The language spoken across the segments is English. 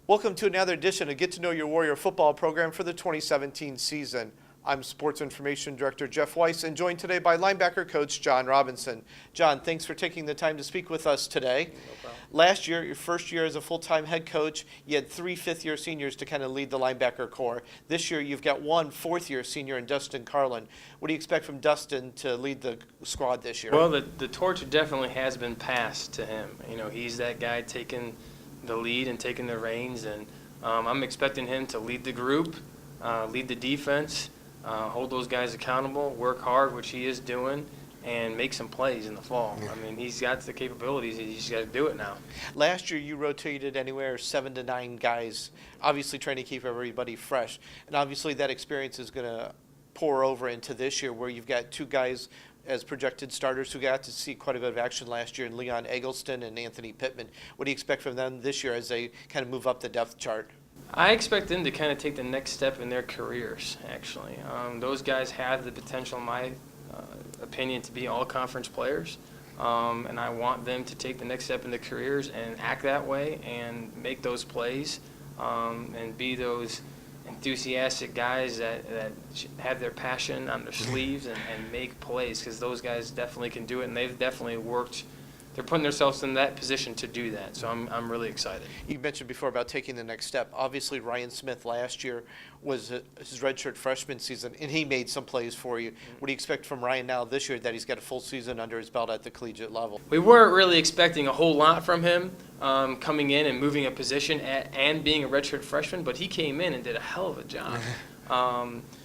Welcome to another edition of Get to Know Your Warrior football program for the 2017 season. I'm Sports Information Director Jeff Weiss and joined today by linebacker coach Jon Robinson. Jon, thanks for taking the time to speak with us today. No problem. Last year, your first year as a full-time head coach, you had 3 fifth-year seniors to kind of lead the linebacker corps. This year, you've got 1 fourth-year senior in Dustin Carlin. What do you expect from Dustin to lead the squad this year? Well, the torch definitely has been passed to him. You know, he's that guy taking the lead and taking the reins, and I'm expecting him to lead the group, lead the defense, hold those guys accountable, work hard, which he is doing, and make some plays in the fall. I mean, he's got the capabilities. He's just got to do it now. Last year, you rotated anywhere 7 to 9 guys, obviously trying to keep everybody fresh. And obviously, that experience is going to pour over into this year, where you've got 2 guys as projected starters who got to see quite a bit of action last year in Leon Eggleston and Anthony Pittman. What do you expect from them this year as they kind of move up the depth chart? I expect them to kind of take the next step in their careers, actually. Those guys have the potential, in my opinion, to be all-conference players. And I want them to take the next step in their careers and act that way and make those plays and be those enthusiastic guys that have their passion on their sleeves and make plays, because those guys definitely can do it, and they've definitely worked. They're putting themselves in that position to do that, so I'm really excited. You mentioned before about taking the next step. Obviously, Ryan Smith last year was his redshirt freshman season, and he made some plays for you. What do you expect from Ryan now this year that he's got a full season under his belt at the collegiate level? We weren't really expecting a whole lot from him coming in and moving a position and being a redshirt freshman, but he came in and did a hell of a job.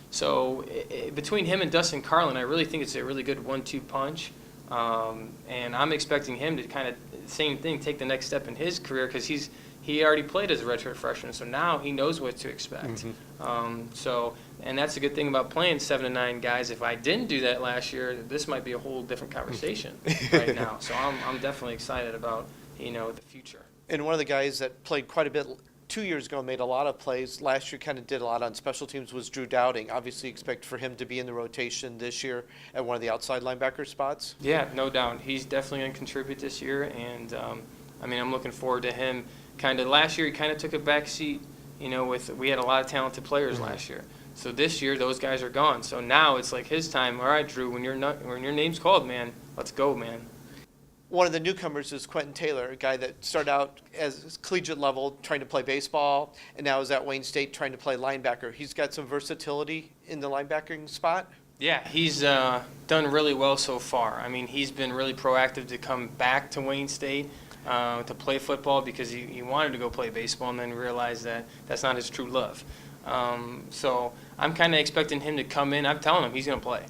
So between him and Dustin Carlin, I really think it's a really good 1-2 punch. And I'm expecting him to kind of, same thing, take the next step in his career, because he already played as a redshirt freshman, so now he knows what to expect. And that's a good thing about playing 7 to 9 guys. If I didn't do that last year, this might be a whole different conversation right now. So I'm definitely excited about, the future. And one of the guys that played quite a bit 2 years ago, made a lot of plays. Last year kind of did a lot on special teams, was Drew Dowding. Obviously expect for him to be in the rotation this year at one of the outside linebacker spots. Yeah, no doubt. He's definitely going to contribute this year, and I'm looking forward to him. Last year he kind of took a back seat, we had a lot of talented players last year. So this year those guys are gone. So now it's like his time. All right, Drew, when your name's called, man, let's go, man. One of the newcomers is Quentin Taylor, a guy that started out as collegiate level trying to play baseball and now is at Wayne State trying to play linebacker. He's got some versatility in the linebacking spot. Yeah, he's done really well so far. He's been really proactive to come back to Wayne State to play football, because he wanted to go play baseball and then realized that that's not his true love. So I'm kind of expecting him to come in. I'm telling him he's going to play.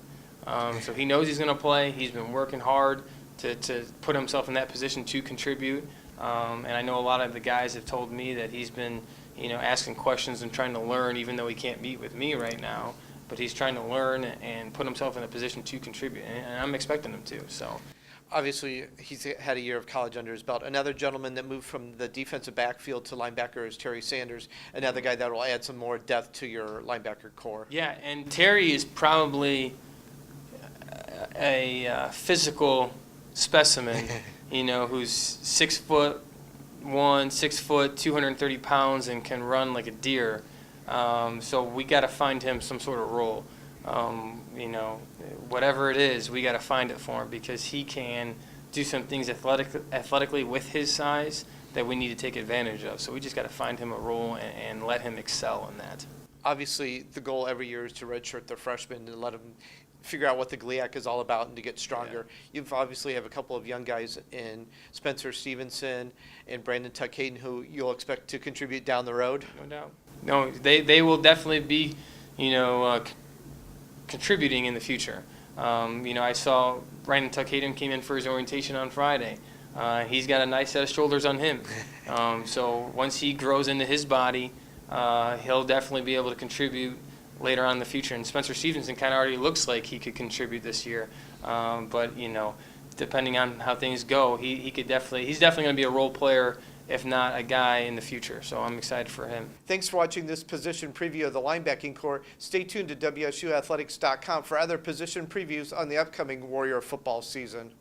So he knows he's going to play. He's been working hard to put himself in that position to contribute. And I know a lot of the guys have told me that he's been, asking questions and trying to learn, even though he can't meet with me right now. But he's trying to learn and put himself in a position to contribute, and I'm expecting him to. So, obviously, he's had a year of college under his belt. Another gentleman that moved from the defensive backfield to linebacker is Terry Sanders, another guy that will add some more depth to your linebacker core. Yeah, and Terry is probably a physical specimen, who's 6'1", 6 foot, 230 pounds, and can run like a deer. So we got to find him some sort of role. Whatever it is, we got to find it for him, because he can do some things athletically with his size that we need to take advantage of. So we just got to find him a role and let him excel in that. Obviously, the goal every year is to redshirt the freshmen and let them figure out what the GLIAC is all about and to get stronger. Yeah. You've obviously have a couple of young guys in Spencer Stevenson and Brandon Tuck-Hayden who you'll expect to contribute down the road. No doubt. No, they will definitely be, contributing in the future. I saw Brandon Tuck-Hayden came in for his orientation on Friday. He's got a nice set of shoulders on him. So once he grows into his body, he'll definitely be able to contribute later on in the future. And Spencer Stevenson kind of already looks like he could contribute this year. But, depending on how things go, he's definitely going to be a role player, if not a guy in the future. So I'm excited for him. Thanks for watching this position preview of the linebacking corps. Stay tuned to WSUathletics.com for other position previews on the upcoming Warrior football season.